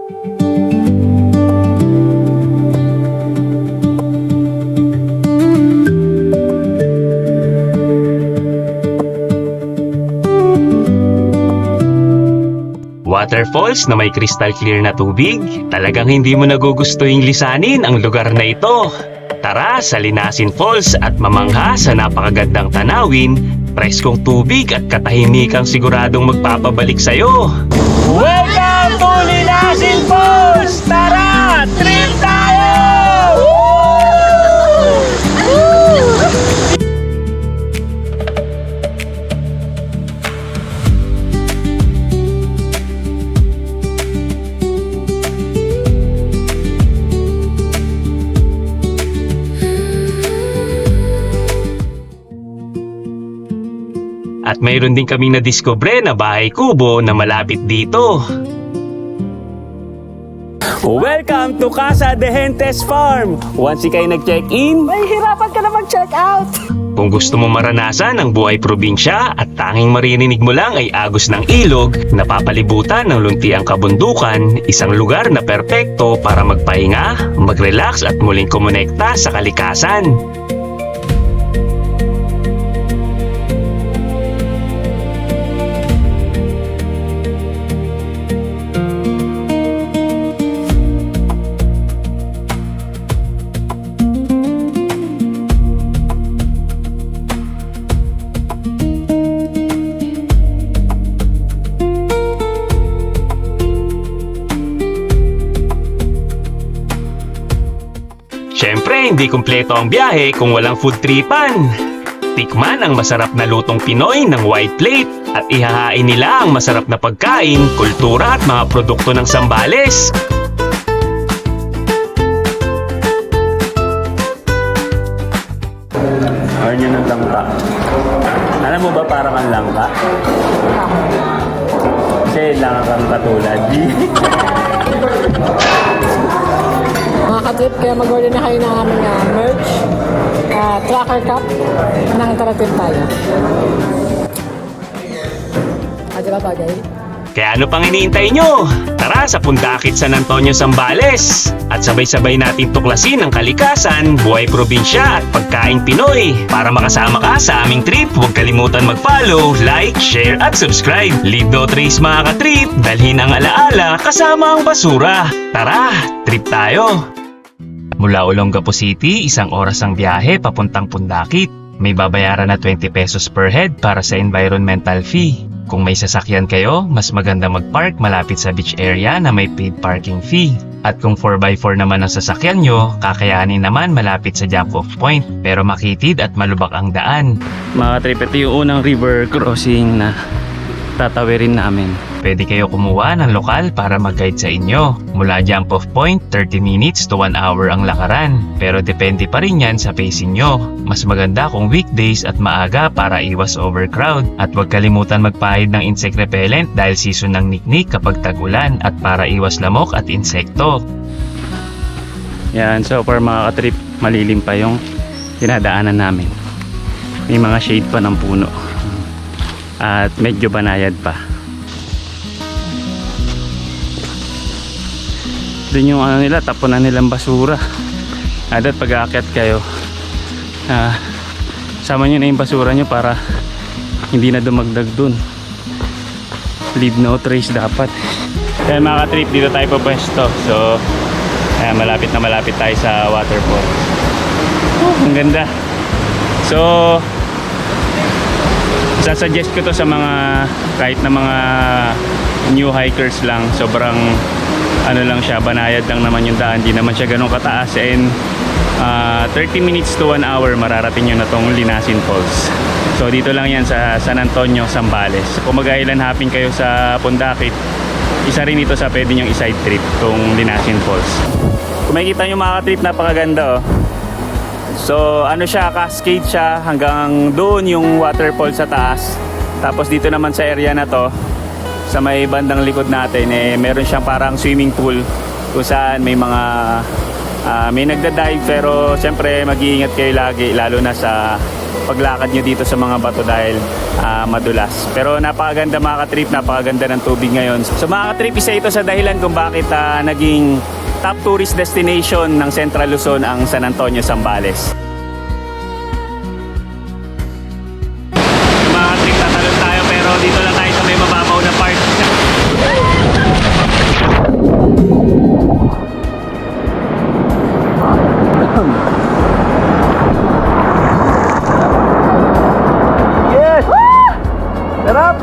Waterfalls na may crystal clear na tubig, talagang hindi mo nagugustuhing lisanin ang lugar na ito. Tara sa Linasin Falls at mamangha sa napakagandang tanawin, preskong tubig at katahimikang siguradong magpapabalik sa'yo. Welcome to Linasin Falls! Tara! Trip tayo! At mayroon din kaming nadiskubre na bahay kubo na malapit dito. Welcome to Casa de Gentes Farm! Once ikay nag-check-in, May hirapan ka na mag-check out. kung gusto mo maranasan ang buhay probinsya at tanging maririnig mo lang ay agos ng ilog, napapalibutan ng luntiang kabundukan, isang lugar na perpekto para magpahinga, mag-relax at muling kumonekta sa kalikasan. Siyempre, hindi kumpleto ang biyahe kung walang food tripan. Tikman ang masarap na lutong Pinoy ng white plate at ihahain nila ang masarap na pagkain, kultura at mga produkto ng Zambales. Arnya ng langka. Alam mo ba parang ang langka? Kasi lang kang katulad. Mga katrip, kaya mag-order na kayo ng aming merch, tracker cup ng Taratrip tayo. Di ba bagay? Kaya ano pang iniintay nyo? Tara sa Pundakit San Antonio, Zambales! At sabay-sabay natin tuklasin ang kalikasan, buhay probinsya at pagkaing Pinoy. Para makasama ka sa aming trip, huwag kalimutan mag-follow, like, share at subscribe. Leave no trace mga ka-trip, dalhin ang alaala kasama ang basura. Tara, trip tayo! Mula Olongapo City, 1 oras ang biyahe papuntang Pundakit. May babayaran na 20 pesos per head para sa environmental fee. Kung may sasakyan kayo, mas maganda mag-park malapit sa beach area na may paid parking fee. At kung 4x4 naman ang sasakyan nyo, kakayanin naman malapit sa jump-off point, pero makitid at malubak ang daan. Mga trip, ito yung unang river crossing na tatawirin namin. Pwede kayo kumuha ng lokal para mag-guide sa inyo. Mula jump-off point, 30 minutes to 1 hour ang lakaran. Pero depende pa rin yan sa pacing nyo. Mas maganda kung weekdays at maaga para iwas overcrowd. At huwag kalimutan magpahid ng insect repellent dahil season ng niknik kapag tag-ulan at para iwas lamok at insekto. Yan, so for mga katrip, malilim pa yung dinadaanan namin. May mga shade pa ng puno. At medyo banayad pa. Doon yung ano nila, tapunan nilang basura. At pag aakyat kayo, sama nyo na yung basura nyo para hindi na dumagdag dun. Leave no trace dapat. Kaya mga ka-trip, dito tayo papwesto. So malapit na malapit tayo sa waterfall. Ang ganda. So sasuggest ko to sa mga kahit na mga new hikers lang. Sobrang ano lang siya, banayad lang naman yung daan, di naman siya ganun kataas, and 30 minutes to 1 hour mararating nyo na tong Linasin Falls. So dito lang yan sa San Antonio, Zambales. Kung mag-island hopping kayo sa Pundakit, isa rin ito sa pwede nyong i-side trip, tong Linasin Falls. Kung makikita nyo mga trip, napakaganda oh. So ano siya, cascade siya hanggang doon yung waterfall sa taas. Tapos dito naman sa area na to, sa may bandang likod natin, meron siyang parang swimming pool kung saan may mga may nagda-dive, pero syempre mag-iingat kayo lagi, lalo na sa paglakad nyo dito sa mga bato dahil madulas. Pero napakaganda mga ka-trip, napakaganda ng tubig ngayon. So mga ka-trip, isa ito sa dahilan kung bakit naging top tourist destination ng Central Luzon ang San Antonio, Zambales. Mga ka-trip, tatalon tayo pero dito lang tayo sa may mababaw na part. Yes! Sarap!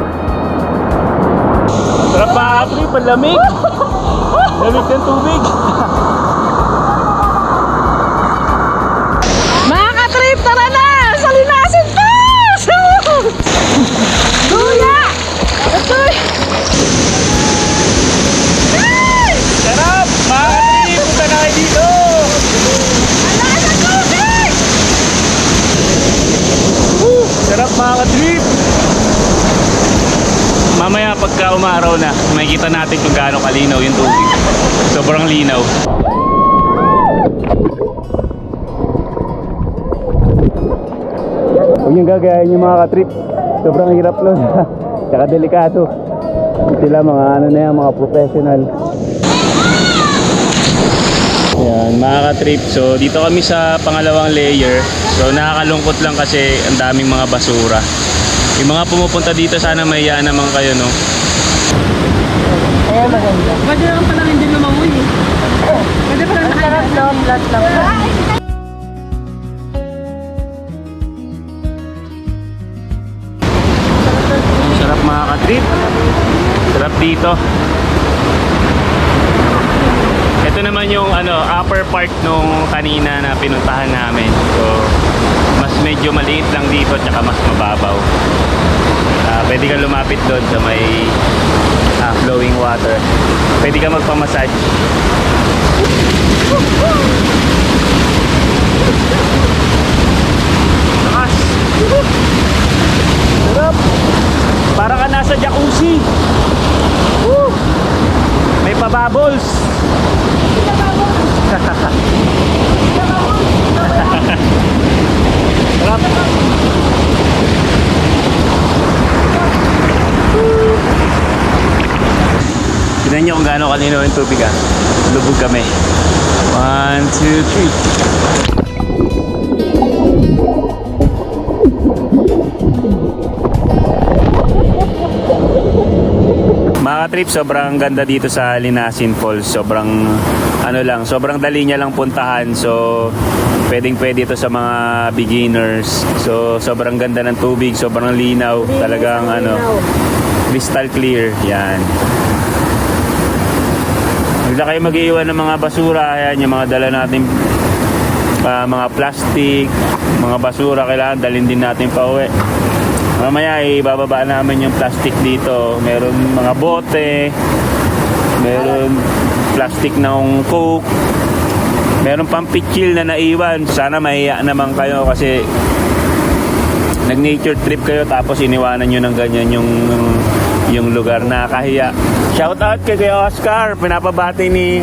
Sarap mga ka-trip, ang lamig! Lamig ng tubig! Mga ka-trip, tara na! Sa Linasin Falls! Kuya! Atoy! Sarap! Mga ka-trip, punta na kayo dito! Sarap mga ka-trip! Mamaya pagka umaraw na, makikita natin kung gaano kalinaw yung tubig. Sobrang linaw. Huwag yung gagayahin yung mga ka-trip. Sobrang hirap nun. Tsaka delikado. Sila mga ano na yan, mga professional. Ayan, mga ka-trip. So dito kami sa pangalawang layer. So nakakalungkot lang kasi ang daming mga basura. Yung mga pumupunta dito sana mahiyaan naman kayo, no? Ayan, maganda. Pwede naman pala hindi lumamoy eh. Pwede pala nakaharap na, flat lang. Sarap mga ka-trip. Sarap dito. Ito naman yung upper part nung kanina na pinuntahan namin. So mas medyo maliit lang dito tsaka mas mababaw. Pwede ka lumapit doon sa may flowing water. Pwede ka magpamassage. Lakas! Sarap! Para ka nasa jacuzzi! Woo! May pa-bubbles! Sarap! Tignan nyo kung gaano kalinaw yung tubig ah. Lubog kami. 1, 2, 3. Mga ka-trip, sobrang ganda dito sa Linasin Falls. Sobrang sobrang dali niya lang puntahan. So pwedeng pwede ito sa mga beginners. So sobrang ganda ng tubig, sobrang linaw, talagang crystal clear. Yan. Huwag na kayo mag-iwan ng mga basura. Ayan, yung mga dala natin mga plastic, mga basura, kailangan dalhin din natin pa uwi. Mamaya ibababa namin yung plastic dito. Meron mga bote, meron plastic ng Coke, meron pang pitchil na naiwan. Sana mahiya naman kayo kasi nag-nature trip kayo tapos iniwanan nyo ng ganyan yung lugar na kahiya. Shout out kay Oscar, pinapabati ni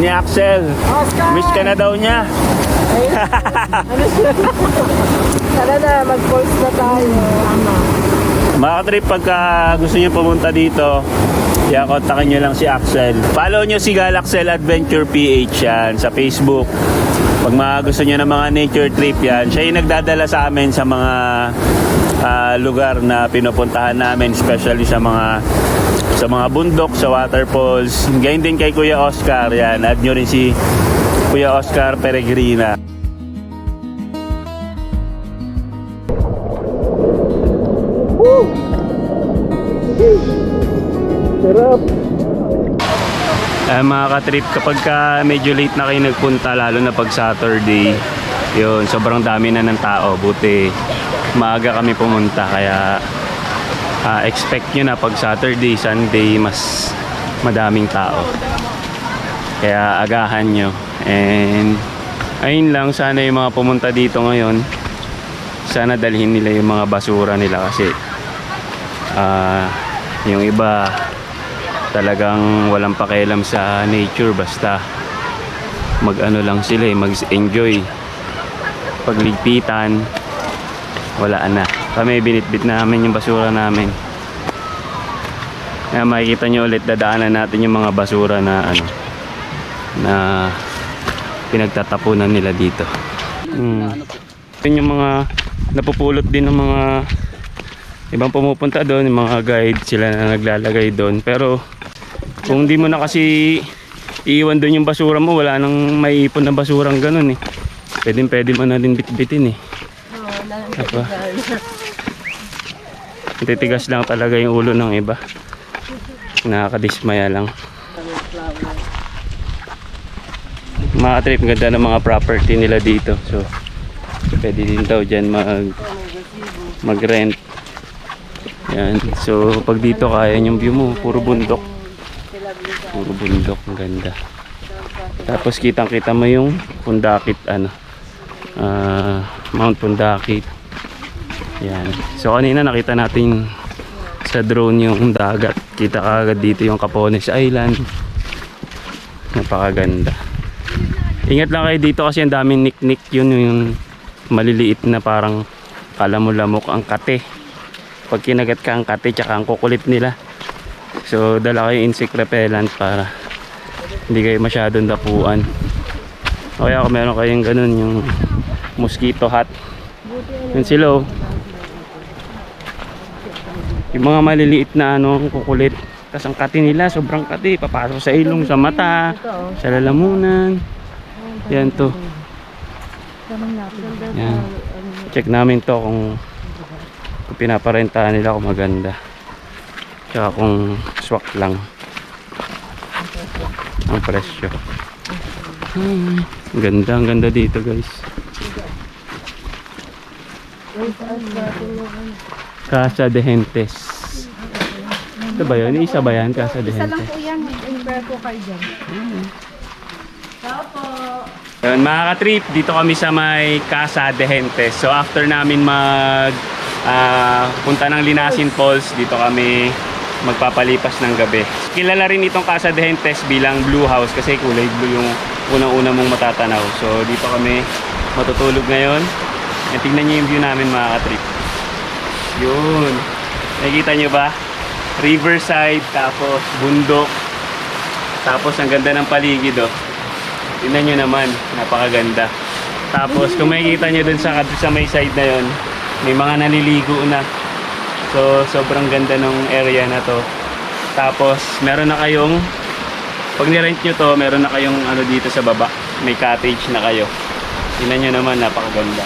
Axel. Oscar! Wish ka na daw niya. Tara na, mag-falls na tayo. Mga ka-trip, pagka gusto nyo pumunta dito, kontakin nyo lang si Axel. Follow nyo si Galaxel Adventure PH yan sa Facebook. Pag mga gusto nyo ng mga nature trip yan, siya yung nagdadala sa amin sa mga lugar na pinupuntahan namin, especially sa mga bundok, sa waterfalls. Ganyan din kay Kuya Oscar yan. Add nyo rin si Kuya Oscar Peregrina. Sarap! Mga ka-trip, kapag medyo late na kayo nagpunta, lalo na pag Saturday, yun, sobrang dami na ng tao. Buti maaga kami pumunta, kaya expect nyo na pag Saturday, Sunday, mas madaming tao. Kaya agahan nyo. And ayun lang, sana yung mga pumunta dito ngayon, sana dalhin nila yung mga basura nila kasi yung iba talagang walang pakialam sa nature, basta mag-ano lang sila mag-enjoy, pagligpitan. wala na. Kami binitbit namin yung basura namin. Kaya makikita nyo ulit, dadaanan natin yung mga basura na ano, na pinagtatapunan nila dito. Yun yung mga napupulot din ng mga ibang pumupunta doon, yung mga guide sila na naglalagay doon. Pero kung di mo na kasi iiwan doon yung basura mo, wala nang maiipon na basurang ganun eh. Pwede mo na din bitbitin eh. Diba? Titigas lang talaga yung ulo ng iba. Nakakadismaya lang. Mga trip, ganda ng mga property nila dito. So pwede din daw dyan mag-rent. Yan. So pag dito kaya yung view mo, puro bundok. Puro bundok, ang ganda. Tapos kitang-kita mo yung Pundakit, Mount Pundakit. Yan. So kanina nakita natin sa drone yung dagat. Kita kagad dito yung Capones Island. Napakaganda. Ingat lang kayo dito kasi ang daming niknik, yun yung maliliit na parang kala mo lamok ang kate. Pag kinagat ka ang kate tsaka ang kukulit nila. So dala kayo insect repellent para hindi kayo masyadong dapuan. O kaya kung meron kayong ganun, yung mosquito hat. Yun sila oh. Yung mga maliliit na kukulit. Tapos ang kati nila, sobrang kati. Papasok sa ilong, sa mata, sa lalamunan. Yan to. Yan. Check namin to kung pinaparentahan nila kung maganda. Tsaka kung swak lang ang presyo. Ang ganda dito guys. Casa de Gentes. Ito ba yun? Isa ba yan? Casa de Isa lang Gentes. po yan. Inquire po kayo dyan. Ciao po. Yun, mga ka-trip, dito kami sa may Casa de Gentes. So after namin punta ng Linasin Falls, dito kami magpapalipas ng gabi. Kilala rin itong Casa de Gentes bilang Blue House kasi kulay blue yung unang-una mong matatanaw. So dito kami matutulog ngayon. And tingnan nyo yung view namin mga ka-trip. Yun. Nakikita nyo ba? Riverside, tapos bundok. Tapos ang ganda ng paligid oh. Tingnan nyo naman, napakaganda. Tapos kung makikita nyo dun sa may side na yon, may mga naliligo na. So sobrang ganda ng area na to. Tapos meron na kayong, pag nirent nyo to, meron na kayong dito sa baba. May cottage na kayo. Tingnan nyo naman, napakaganda.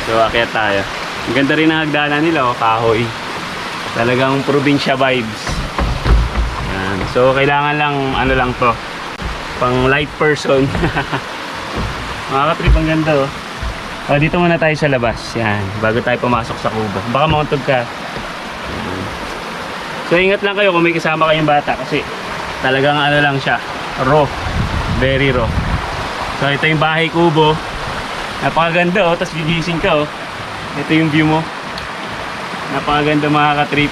So akyat tayo. Ang ganda rin ang hagdanan nila oh, kahoy. Talagang probinsya vibes. Yan. So kailangan lang lang to, pang light person. Mga ka-trip, ang ganda oh. Dito muna tayo sa labas. Yan, bago tayo pumasok sa kubo. Baka mauntog ka. Yan. So ingat lang kayo kung may kasama kayong bata kasi talagang lang siya, raw. Very raw. So ito yung bahay kubo. Napakaganda oh, tapos gigising ka oh. Ito yung view mo. Napakaganda mga ka-trip.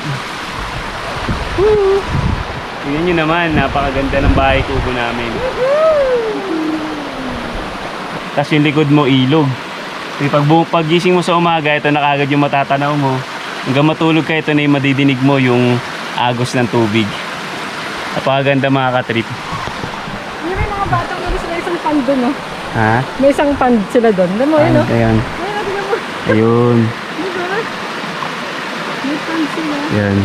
Tingnan nyo naman, napakaganda ng bahay kubo namin. Tapos yung likod mo ilog. Pag-gising mo sa umaga, ito na kagad yung matatanaw mo. Hanggang matulog ka, ito na yung madidinig mo yung agos ng tubig. Napakaganda mga ka-trip. May mga batang may sila isang pond doon oh. Ha? May isang pond sila doon. Alam mo yun oh. Ayan. Ayun. May pond sila. Ayan.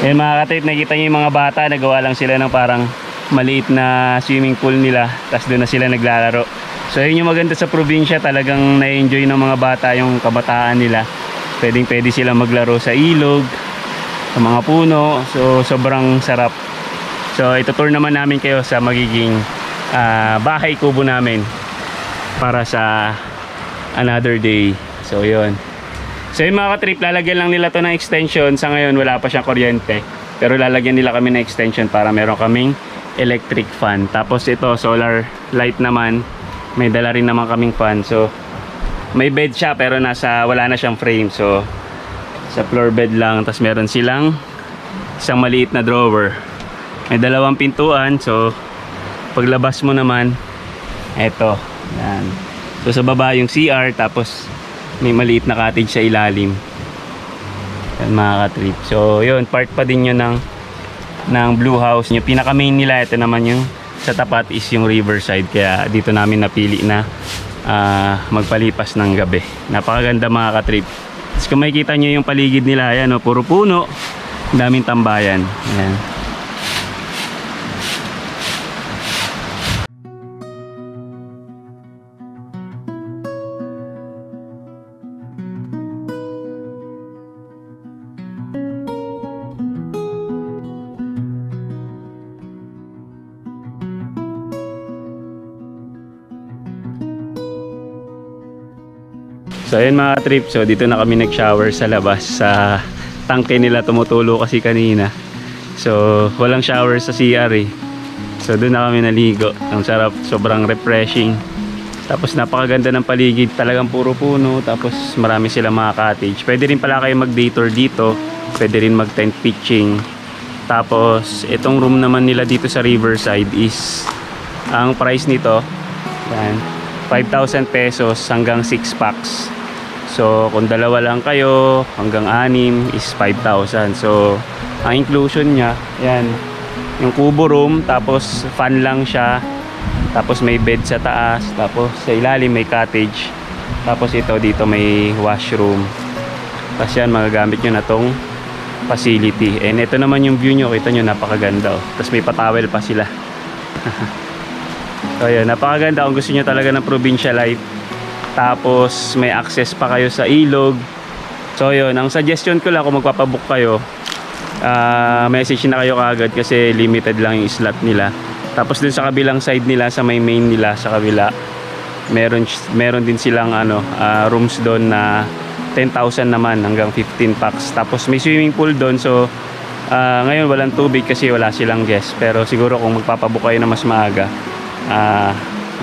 Ayan mga ka-trip, nakita nyo yung mga bata, nagawa lang sila ng parang maliit na swimming pool nila. Tapos doon na sila naglalaro. So yun yung maganda sa probinsya, talagang na-enjoy ng mga bata yung kabataan nila. Pwede silang maglaro sa ilog, sa mga puno. So sobrang sarap. So itutour naman namin kayo sa magiging bahay kubo namin para sa another day. So yun. So yung mga ka-trip, lalagyan lang nila to ng extension. Sa ngayon wala pa siyang kuryente, pero lalagyan nila kami ng extension para meron kaming electric fan. Tapos ito solar light naman, may dala rin naman kaming fan. So may bed siya pero wala na siyang frame. So sa floor bed lang. Tapos meron silang isang maliit na drawer. May dalawang pintuan. So paglabas mo naman, eto yan. So sa baba yung CR, tapos May maliit na cottage sa ilalim. Yan mga ka-trip. So yun, part pa din yun ng Blue House. Yung pinaka main nila, ito naman yung sa tapat is yung Riverside. Kaya dito namin napili na magpalipas ng gabi. Napakaganda mga ka-trip. Tapos kung makikita nyo yung paligid nila, ayan, puro puno. Daming tambayan. Ayan. So ayun mga trip, so dito na kami nag-shower sa labas sa tangke nila, tumutulo kasi kanina. So walang shower sa CR eh. So doon na kami naligo. Ang sarap, sobrang refreshing. Tapos napakaganda ng paligid, talagang puro puno. Tapos marami silang mga cottage. Pwede rin pala kayo mag-day tour dito. Pwede rin mag-tent pitching. Tapos itong room naman nila dito sa Riverside is, ang price nito, yan, 5,000 pesos hanggang 6 packs. So kung dalawa lang kayo hanggang 6 is 5,000. So ang inclusion niya, yan, yung kubo room, tapos fan lang siya, tapos may bed sa taas, tapos sa ilalim may cottage, tapos ito dito may washroom. Tapos yan, magagamit nyo na tong facility. And ito naman yung view nyo, kita nyo, napakaganda. Tapos may patawel pa sila. So yun, napakaganda kung gusto nyo talaga ng provincial life. Tapos may access pa kayo sa ilog. So yun, ang suggestion ko lang kung magpapabook kayo, message na kayo kaagad kasi limited lang yung slot nila. Tapos dun sa kabilang side nila, sa may main nila sa kabila, meron din silang rooms doon na 10,000 naman hanggang 15 packs. Tapos may swimming pool doon. So ngayon walang tubig kasi wala silang guest. Pero siguro kung magpapabook kayo na mas maaga,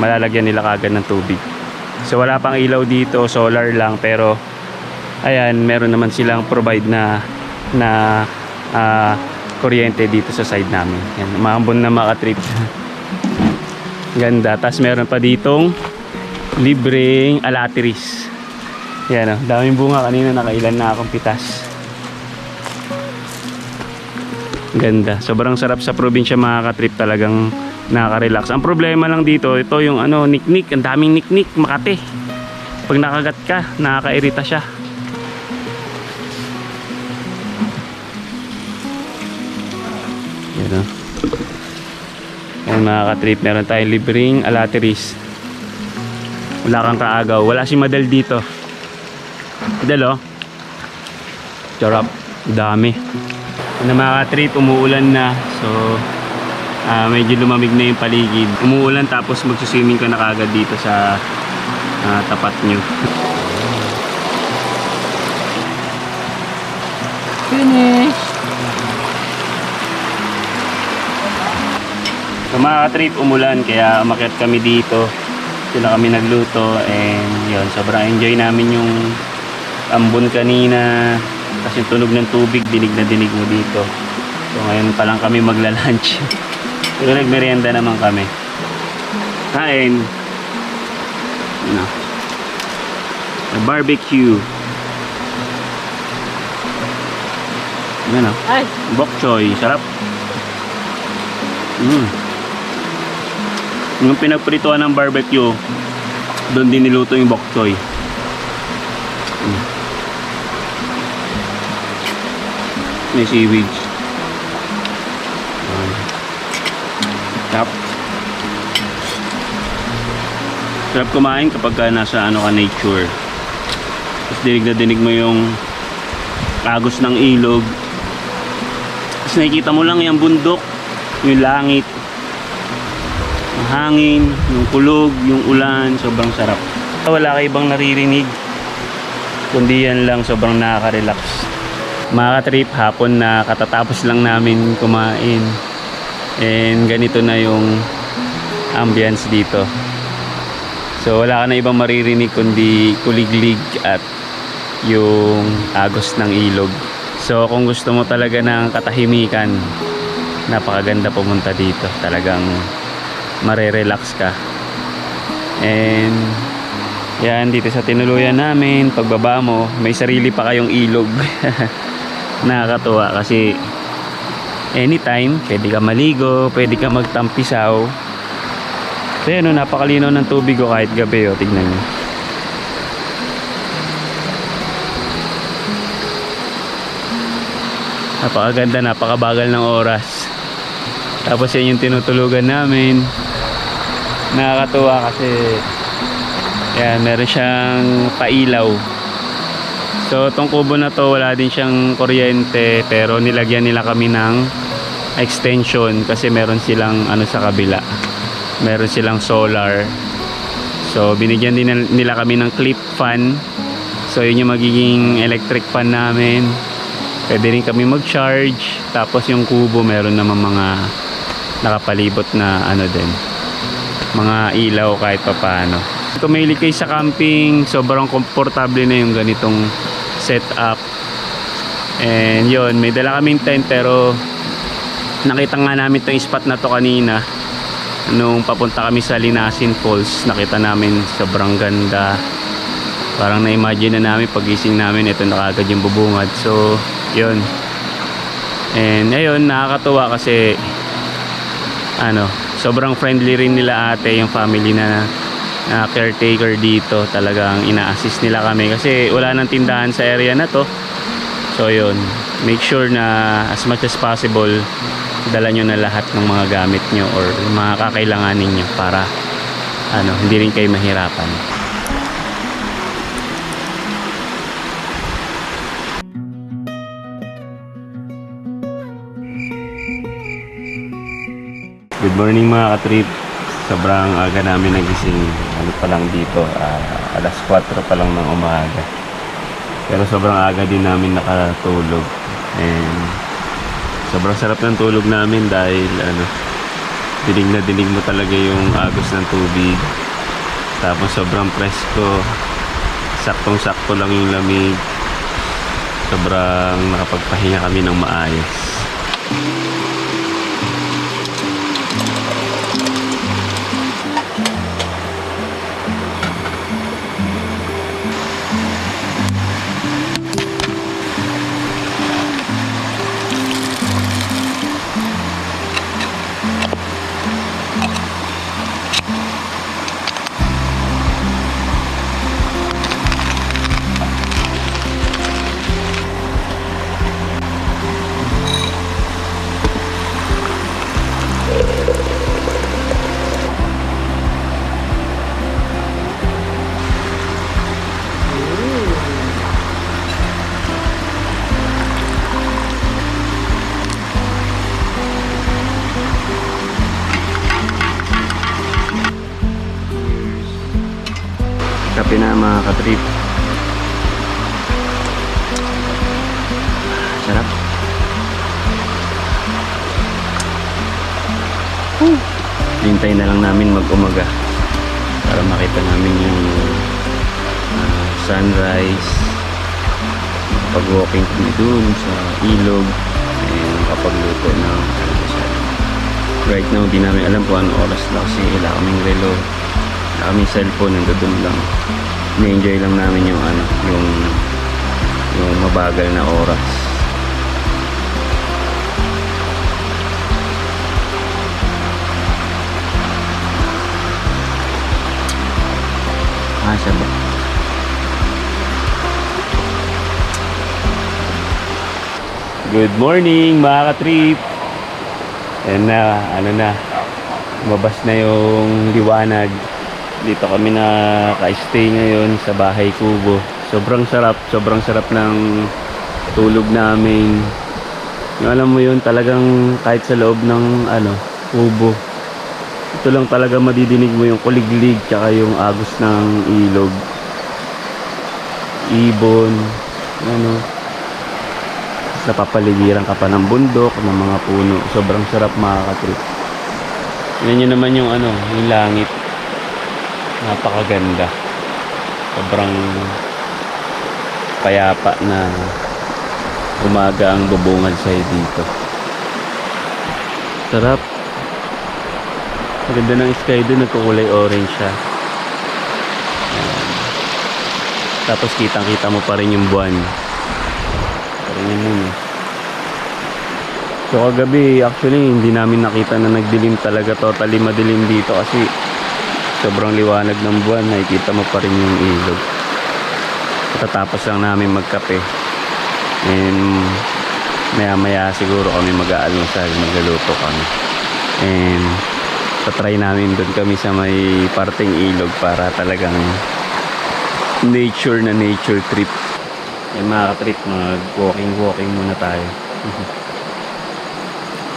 malalagyan nila kaagad ng tubig. So wala pang ilaw dito, solar lang, pero ayan, meron naman silang provide na kuryente dito sa side namin. Yan, maambon na makatrip. Ganda. Tapos meron pa ditong libreng alateris. Yan, daming bunga. Kanina nakailan na akong pitas. Ganda. Sobrang sarap sa probinsya mga katrip, talagang nakaka-relax. Ang problema lang dito, ito yung niknik, ang daming niknik, Makati. Pag nakagat ka, nakakairita siya. Yan o. Yan mga katrip, meron tayong libreng alateris. Wala kang kaagaw. Wala si Madel dito. Madel o. Charap. Dami. Yan mga katrip, umuulan na. So medyo lumamig na yung paligid. Umuulan tapos magsuswimming ka na kagad dito sa tapat nyo. Finish! So mga ka-trip, umulan kaya umakyat kami dito. Dito na kami nagluto and yun, sobrang enjoy namin yung ambon kanina. Kasi yung tunog ng tubig, dinig na dinig mo dito. So ngayon pa lang kami magla-lunch. Pero nagmerienda naman kami. Kain. Barbecue. Ay! Bok choy. Sarap. Yung pinagprituan ng barbecue, doon din niluto yung bok choy. May seaweed. Sarap. Sarap kumain kapag nasa ka nature. Tapos dinig na dinig mo yung agos ng ilog. Tapos nakikita mo lang yung bundok, yung langit, yung hangin, yung kulog, yung ulan. Sobrang sarap. Wala ka ibang naririnig, kundi yan lang, sobrang nakaka-relax. Mga ka-trip, hapon na katatapos lang namin kumain. And ganito na yung ambience dito. So wala ka na ibang maririnig kundi kuliglig at yung agos ng ilog. So kung gusto mo talaga ng katahimikan, napakaganda pumunta dito. Talagang marerelax ka. And Yan, dito sa tinuluyan namin, pagbaba mo, may sarili pa kayong ilog. Nakakatuwa kasi anytime, pwede ka maligo, pwede ka magtampisaw. So yun, napakalinaw ng tubig ko kahit gabi. Tignan nyo. Napakaganda, napakabagal ng oras. Tapos yan yung tinutulugan namin. Nakakatuwa kasi yan, meron siyang pailaw. So itong kubo na to, wala din siyang kuryente, pero nilagyan nila kami ng extension kasi meron silang ano sa kabila. Meron silang solar. So binigyan din nila kami ng clip fan. So yun yung magiging electric fan namin. Pwede rin kami mag-charge. Tapos yung kubo meron naman mga nakapalibot na ano din, mga ilaw kahit pa paano. Kung mahilig kayo sa camping, sobrang komportable na yung ganitong setup. And yun, may dala kaming tent, pero nakita nga namin itong spot na to kanina nung papunta kami sa Linasin Falls. Nakita namin sobrang ganda. Parang na-imagine na namin pagising namin, ito na kagad yung bubungad. So yun. And ayun, nakakatuwa kasi ano, sobrang friendly rin nila ate, yung family na caretaker dito. Talagang ina-assist nila kami kasi wala nang tindahan sa area na to. So yun, make sure na as much as possible dala nyo na lahat ng mga gamit nyo or mga kakailanganin nyo para ano, hindi rin kayo mahirapan. Good morning mga katrip. Sobrang aga namin nagising. Ano pa lang dito, alas 4 pa lang ng umaga. Pero sobrang aga din namin nakatulog. And sobrang sarap ng tulog namin dahil ano, dinig na dinig mo talaga yung agos ng tubig. Tapos sobrang presko. Saktong-sakto lang yung lamig. Sobrang nakapagpahinga kami ng maayos. Kape na mga katrip. Sarap. Hintay na lang namin mag-umaga para makita namin yung sunrise. Pag-walking kami dun sa ilog and kapagluto ng almusal. Right now, di namin alam kung anong oras na kasi wala kaming relo. Kami cellphone, nandoon lang. Na-enjoy lang namin yung ano, yung mabagal na oras. Siya ba? Good morning mga ka-trip. And ano na, mabas na yung liwanag. Dito kami na ka-stay ngayon sa bahay kubo. Sobrang sarap ng tulog namin. Yung alam mo yun, talagang kahit sa loob ng ano, kubo, ito lang talaga madidinig mo yung kuliglig tsaka yung agos ng ilog, ibon, ano, napapaligiran ka pa ng bundok, ng mga puno. Sobrang sarap mga ka-trip. Yan yun naman yung ano, yung langit. Napakaganda. Sobrang payapa na umaga ang bubungad sa'yo dito. Sarap. Ang ganda ng sky doon, nagkukulay orange siya. Tapos kitang-kita mo pa rin yung buwan. Parang yun yun eh. So kagabi, actually, hindi namin nakita na nagdilim talaga. Totally madilim dito kasi sobrang liwanag ng buwan. Nakikita mo pa rin yung ilog. Tatapos lang namin magkape. And maya-maya siguro kami mag-aalmusal, magluluto kami. And tatry namin doon kami sa may parteng ilog para talagang nature na nature trip. Yung mga trip, mag-walking muna tayo.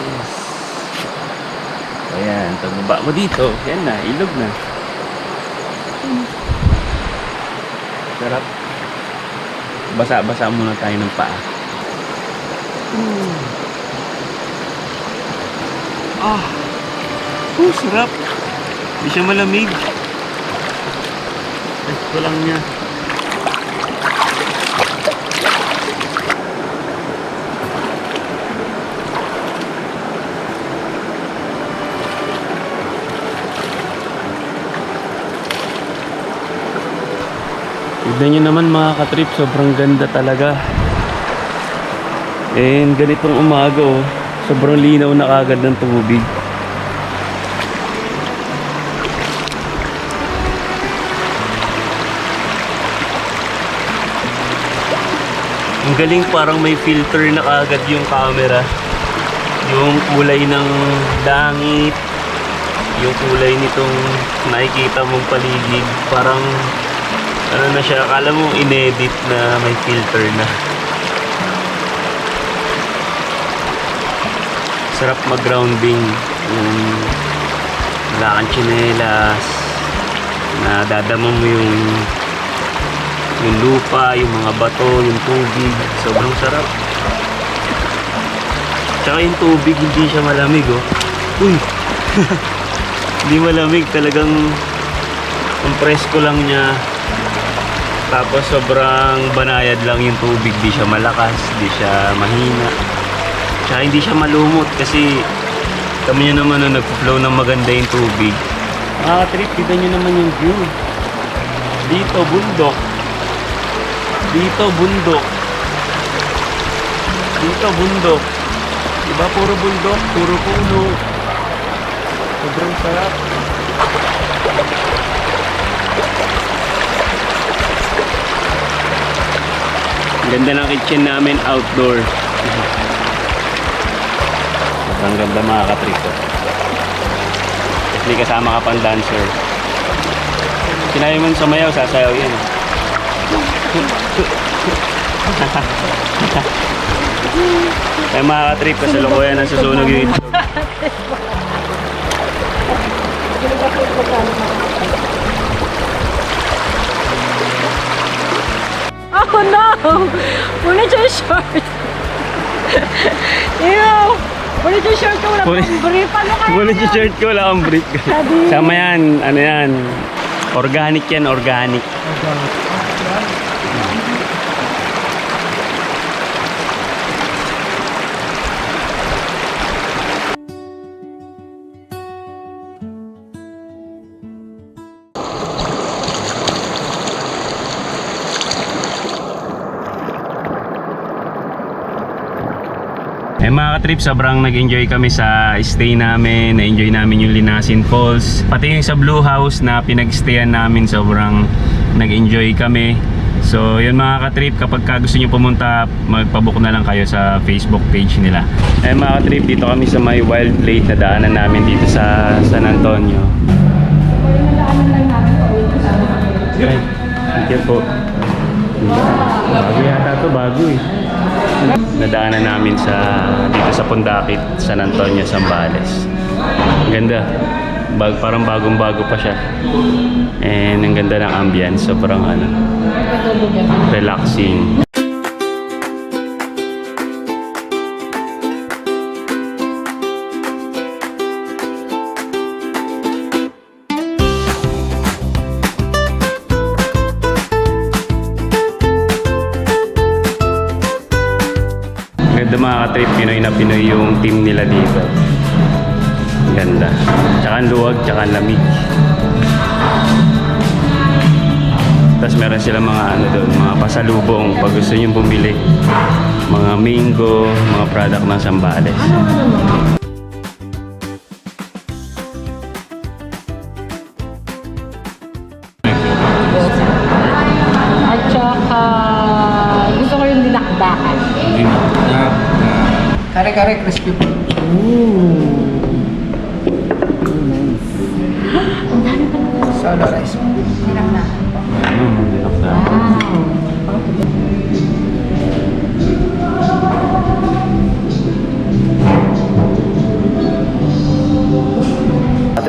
Yes. Ayan, pagbaba mo dito, yan na, ilog na. Sarap. Basa-basa muna tayo ng paa. Sarap. Hindi siya malamig. Ito lang niya. Tignan nyo naman mga katrip, sobrang ganda talaga. And ganitong umaga oh, sobrang linaw na kagad ng tubig. Ang galing, parang may filter na kagad yung camera. Yung kulay ng langit, yung kulay nitong nakikita mong paligid, parang ano na siya, akala mo inedit na may filter na. Sarap mag-grounding. Yung wala kang tsinelas, nadadama mo yung lupa, yung mga bato, yung tubig. Sobrang sarap. Tsaka yung tubig hindi siya malamig oh. Uy! Hindi malamig, talagang ang presko lang niya. Tapos sobrang banayad lang yung tubig, di siya malakas, di siya mahina. Tsaka hindi siya malumot kasi kami nyo naman na nagpo-flow ng maganda yung tubig. Trip, kita nyo naman yung view. Dito bundok. Dito bundok. Dito bundok. Diba puro bundok, puro puno. Sobrang sarap. Ganda ng kitchen namin outdoor. Ang ganda mga katriko. Kasi kasama ka pang dancer. Sinabi mo sumayaw, sasayaw yan. Ay mga katrip, kasalukuyan ang susunog yung itlog. Oh no! Punit yung short! Ew! Punit yung short ko, wala pang brief. Ano kaya? Punit yung shirt ko, wala kang brief. Sama yan, ano yan. Organic yan, organic. Mga katrip, sobrang nag-enjoy kami sa stay namin. Na-enjoy namin yung Linasin Falls. Pati yung sa Blue House na pinag-stayan namin, sobrang nag-enjoy kami. So yun mga katrip, kapag gusto nyo pumunta, magpabook na lang kayo sa Facebook page nila. Mga katrip, dito kami sa may Wild Plate na daanan namin dito sa San Antonio. Ay, thank you po. Bago yata ito, bago eh. Nadaanan namin dito sa Pundakit, San Antonio, Zambales. Ganda. Parang bagong-bago pa siya. And ang ganda ng ambience, sobrang relaxing. Ganda mga ka-trip, Pinoy na Pinoy yung team nila dito. Ganda. Tsaka ang luwag, tsaka ang lamig. Tapos meron sila mga ano doon, mga pasalubong pag gusto nyo bumili. Mga mango, mga product ng Zambales. At saka, gusto ko yung dinakdakan. Kare-kare crispy po. Solo rice.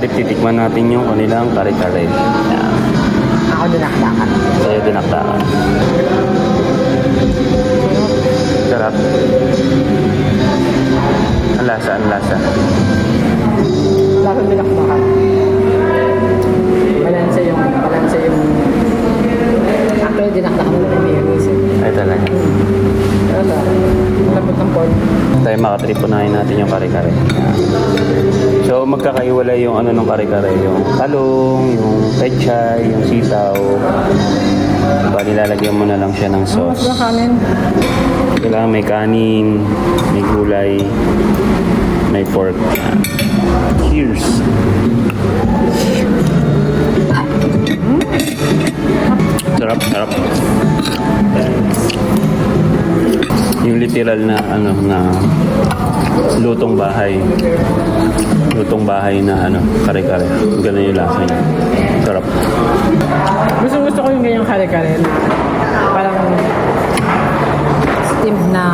Trip, titikman natin yung kanilang kare-kare. Yan. Ako dinakdakan. Sa'yo dinakdakan. Sarap. Ang lasa, ang lasa. Lalo dinakdakan. Balanse yung... Actually, dinakdakan mo na yung isip. Ay talaga. Wala. Malapot ng pod. Tayo makatrip, unahin natin yung kare-kare. Yan. So magkakaiwalay yung ano ng kare-kare, yung talong, yung pechay, yung sitaw. Diba, nilalagyan mo na lang siya ng Mas sauce. na kanin. Kailangan may kanin, may gulay, may pork. Yan. Cheers! Sarap, sarap. Yung literal na ano na lutong bahay. Lutong bahay na ano, kare-kare. Ganun yung lasa niya. Sarap. Gusto ko yung ganyang kare-kare. Parang steamed na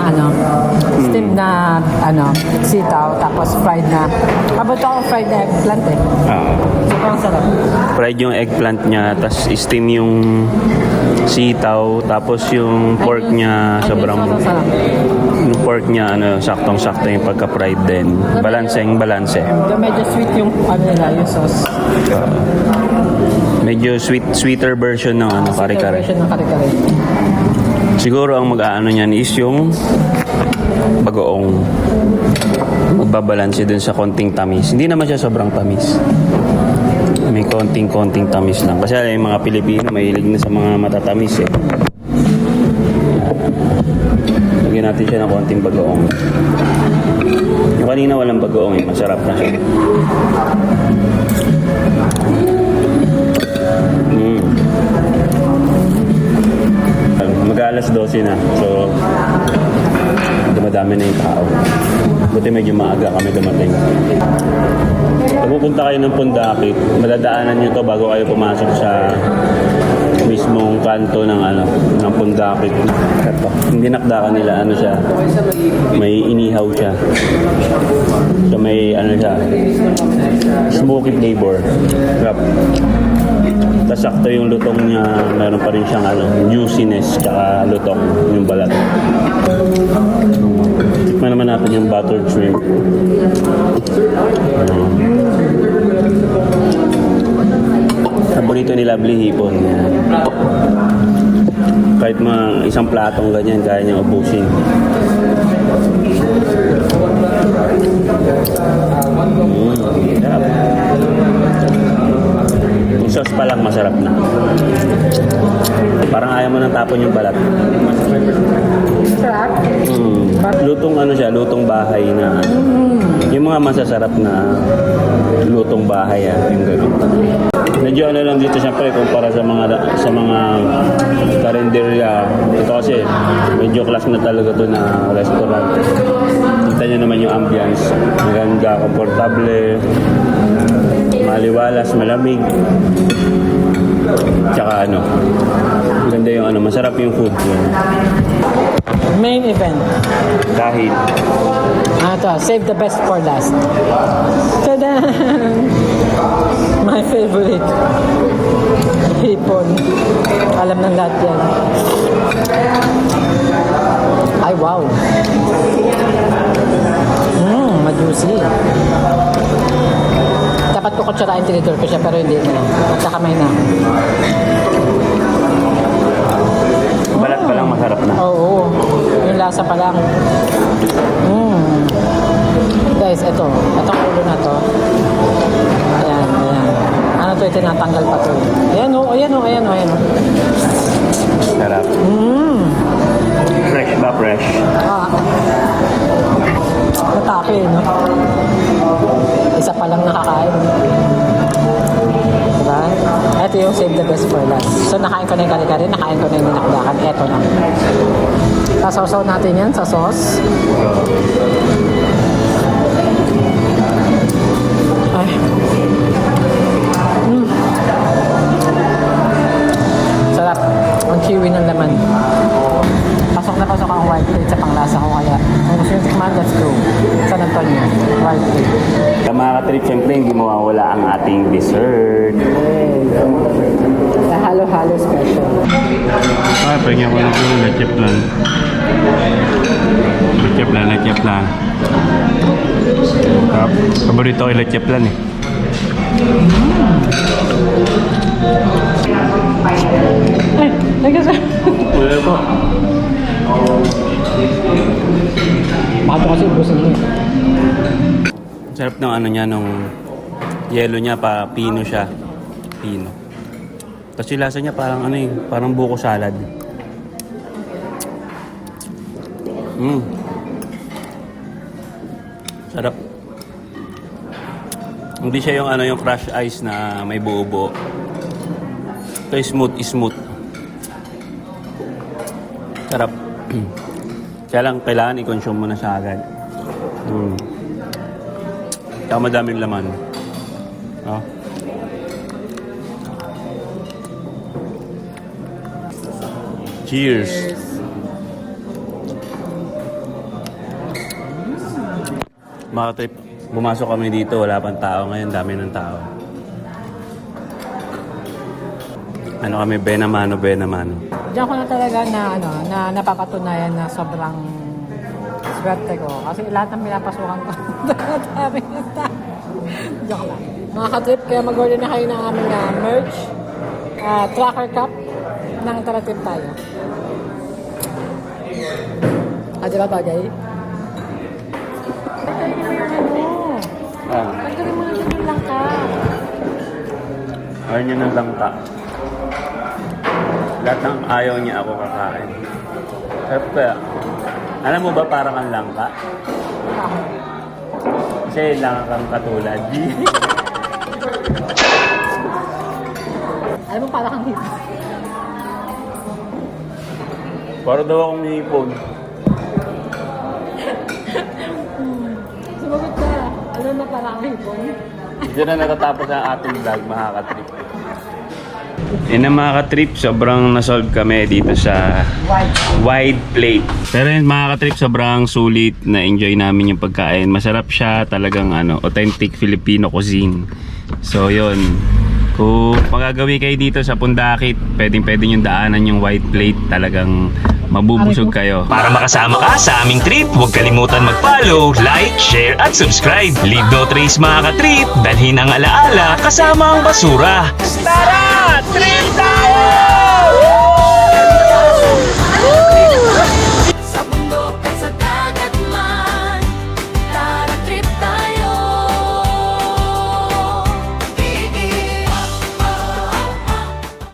sitaw, tapos fried na. Abot ako fried na eggplant eh. Sobrang sarap. Fried yung eggplant niya, tapos steam yung sitaw, tapos yung pork niya sobrang sarap. yung pork niya ano, saktong-sakto yung pagka-fried din. Balanseng balanse. Medyo sweet yung yung sauce. Medyo sweeter version ng ano, kare-kare. Version ng kare-kare. Siguro ang mag-aano niyan is yung bagoong. Magbabalanse din sa konting tamis. Hindi naman siya sobrang tamis. May konting tamis lang. Kasi yung mga Pilipino mahilig na sa mga matatamis eh. Lagyan natin siya ng konting bagoong. Yung kanina walang bagoong eh. Masarap na siya. Mag-alas 12 na. So, dumadami na yung tao. Buti medyo maaga kami dumating. Pag pupunta kayo ng Pundakit, madadaanan nyo to bago kayo pumasok sa mismong kanto ng ng Pundakit. Ito. Yung dinakdakan nila, siya, may inihaw siya. So may siya, smoky flavor. Sarap. Tapos sakto yung lutong niya, meron pa rin siyang juiciness, tsaka lutong yung balat. Tikman naman natin yung buttered shrimp. Paborito ni Lovely hipon. Kahit mga isang platong ganyan, kaya niyang ubusin. Sarap. Yung sauce pa lang masarap na. Parang ayaw mo nang tapon yung balat. Sarap. Lutong lutong bahay na yung mga masasarap na lutong bahay yung gano'n. Medyo lang dito siyempre kumpara sa mga karinderya. Ito kasi medyo class na talaga to na restaurant. Kita nyo naman yung ambience. Maganda, komportable, maliwalas, malamig. Tsaka maganda yung masarap yung food. Main event. Kahit Ito, save the best for last. Tada! My favorite. Hipon. Alam ng lahat yan. Ay, wow. Majuicy. Dapat ko kutsarain tinidor ko siya pero hindi na. At saka may na. balat pa lang masarap na. Oo. Yung lasa pa lang. Guys, ito. Itong ulo na to. Ayan, ayan. Ano to? Tinatanggal pa to. Ayan o, ayan o, ayan o, ayan o. Sarap. Fresh ba? Fresh. Matake, no? Isa pa lang nakakain. Diba? Ito yung save the best for last. So, nakain ko na yung kare-kare, nakain ko na yung ninakdakan. Ito na. Sasaw-saw natin yan sa sauce. Ay. Sarap. Ang chewy ng laman. Pasok na pasok ang white plate sa panglasa ko kaya kung gusto nyo tikman, let's go. San Antonio, white plate. Sa mga katrip, syempre hindi mawawala ang ating dessert. Sa halo-halo special. Pagyan ko na ito, lechep lang. Lechep lang. Paborito ko yung lechep lang eh. Ay, nagkasa. Wala po. Bakit kasi ubusin mo eh. Sarap ng ano niya, nung yelo niya, pino siya. Pino. Tapos yung lasa niya parang ano eh, parang buko salad. Sarap. Hindi siya yung ano, yung crush ice na may buo-buo. Ito smooth. Sarap. Kaya lang kailangan i-consume mo na siya agad. Kaya madaming laman. Oh. Cheers! Mga trip, bumasok kami dito, wala pang tao ngayon, dami ng tao. Ano kami, benamano. Diyan ko na talaga na napapatunayan na sobrang swerte ko. Kasi lahat ng pinapasukan ko, dami ng tao. Joke lang. Mga katrip, kaya mag-order na kayo ng aming merch, tracker cup, ng Tara-Trip tayo. Di ba bagay? Pagdating mo natin yung langka. Ayaw niya ng langka. Lahat ng ayaw niya ako kakain. Kaya, alam mo ba parang ang langka? Kasi lang kang katulad. Alam mo parang kang hipon. Para daw akong hipon. Sumagot ka. Alam mo parang kang hipon. Diyan na natatapos ang ating vlog, mga katrip. Yan ang mga katrip, sobrang nasolve kami dito sa wide plate. Pero yun mga katrip, sobrang sulit na enjoy namin yung pagkain. Masarap siya, talagang authentic Filipino cuisine. So yun, kung magagawi kayo dito sa Pundakit, pwedeng yung daanan yung wide plate. Talagang mabubusog kayo. Para makasama ka sa aming trip, huwag kalimutan mag-follow, like, share at subscribe. Leave no trace mga ka-trip, dalhin ang alaala kasama ang basura. Tara! Trip